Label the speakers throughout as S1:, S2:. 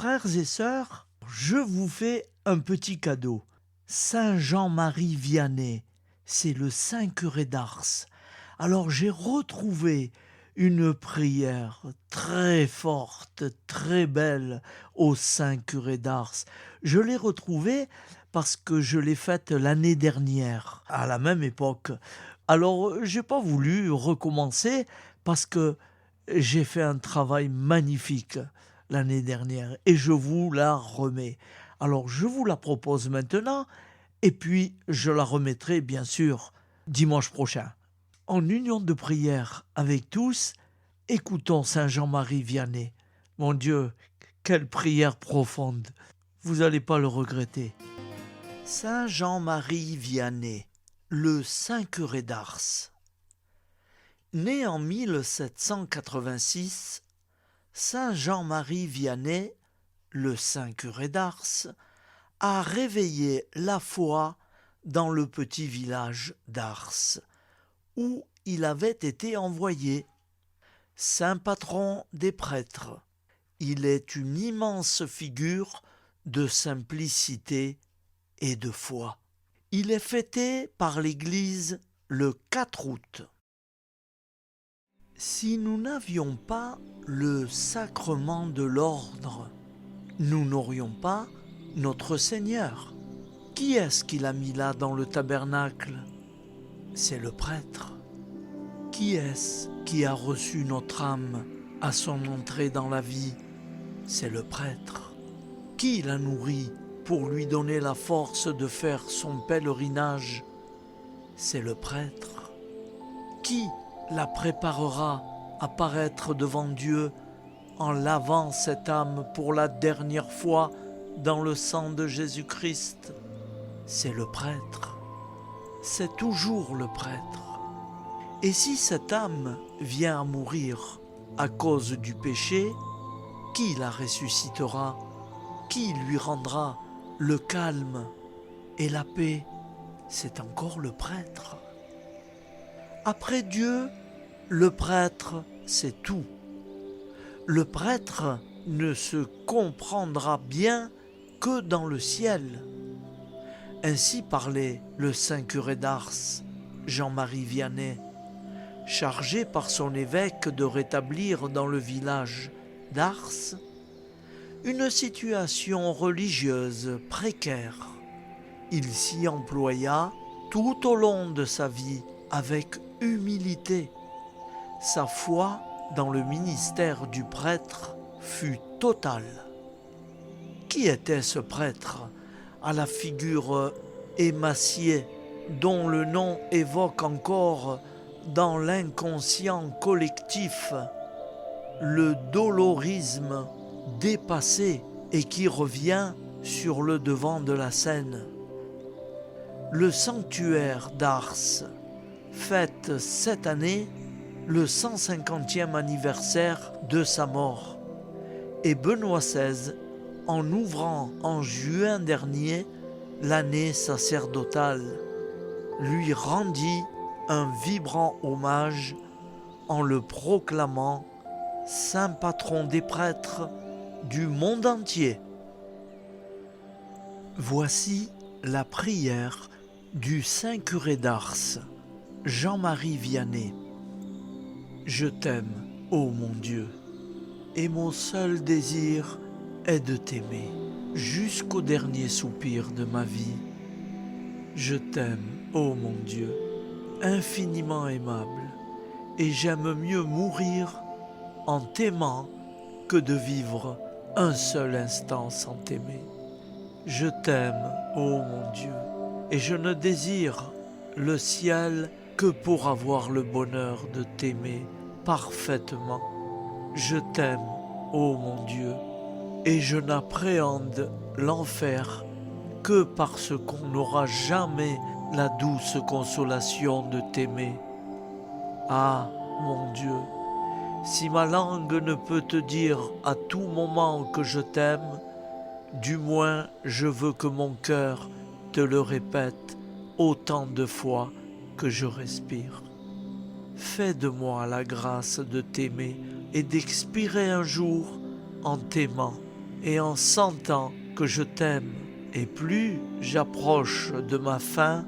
S1: frères et sœurs, je vous fais un petit cadeau. Saint Jean-Marie Vianney, c'est le saint curé d'Ars. Alors j'ai retrouvé une prière très forte, très belle au saint curé d'Ars. Je l'ai retrouvée parce que je l'ai faite l'année dernière, à la même époque. Alors j'ai pas voulu recommencer parce que j'ai fait un travail magnifique l'année dernière et je vous la remets. Alors je vous la propose maintenant et puis je la remettrai bien sûr dimanche prochain. En union de prière avec tous, écoutons Saint Jean-Marie Vianney. Mon Dieu, quelle prière profonde. Vous n'allez pas le regretter. Saint Jean-Marie Vianney, le saint curé d'Ars. Né en 1786, Saint Jean-Marie Vianney, le saint curé d'Ars, a réveillé la foi dans le petit village d'Ars, où il avait été envoyé. Saint patron des prêtres, il est une immense figure de simplicité et de foi. Il est fêté par l'Église le 4 août. Si nous n'avions pas le sacrement de l'ordre, nous n'aurions pas notre Seigneur. Qui est-ce qu'il a mis là dans le tabernacle? C'est le prêtre. Qui est-ce qui a reçu notre âme à son entrée dans la vie? C'est le prêtre. Qui l'a nourri pour lui donner la force de faire son pèlerinage? C'est le prêtre. Qui la préparera à paraître devant Dieu en lavant cette âme pour la dernière fois dans le sang de Jésus-Christ? C'est le prêtre. C'est toujours le prêtre. Et si cette âme vient à mourir à cause du péché, qui la ressuscitera? Qui lui rendra le calme et la paix? C'est encore le prêtre. Après Dieu, le prêtre, c'est tout. Le prêtre ne se comprendra bien que dans le ciel. Ainsi parlait le saint curé d'Ars, Jean-Marie Vianney, chargé par son évêque de rétablir dans le village d'Ars une situation religieuse précaire. Il s'y employa tout au long de sa vie avec humilité. Sa foi dans le ministère du prêtre fut totale. Qui était ce prêtre à la figure émaciée, dont le nom évoque encore dans l'inconscient collectif le dolorisme dépassé et qui revient sur le devant de la scène? Le sanctuaire d'Ars fête cette année le 150e anniversaire de sa mort et Benoît XVI, en ouvrant en juin dernier l'année sacerdotale, lui rendit un vibrant hommage en le proclamant saint patron des prêtres du monde entier. Voici la prière du saint curé d'Ars, Jean-Marie Vianney. Je t'aime, ô mon Dieu, et mon seul désir est de t'aimer jusqu'au dernier soupir de ma vie. Je t'aime, ô mon Dieu, infiniment aimable, et j'aime mieux mourir en t'aimant que de vivre un seul instant sans t'aimer. Je t'aime, ô mon Dieu, et je ne désire le ciel que pour avoir le bonheur de t'aimer parfaitement. Je t'aime, ô mon Dieu, et je n'appréhende l'enfer que parce qu'on n'aura jamais la douce consolation de t'aimer. Ah, mon Dieu, si ma langue ne peut te dire à tout moment que je t'aime, du moins je veux que mon cœur te le répète autant de fois que je respire. Fais de moi la grâce de t'aimer et d'expirer un jour en t'aimant et en sentant que je t'aime. Et plus j'approche de ma fin,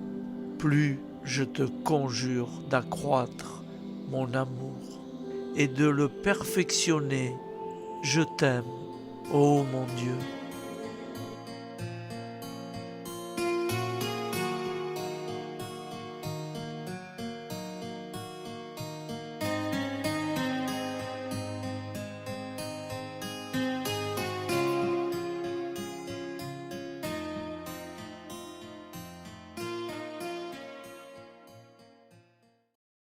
S1: plus je te conjure d'accroître mon amour et de le perfectionner. Je t'aime, ô mon Dieu.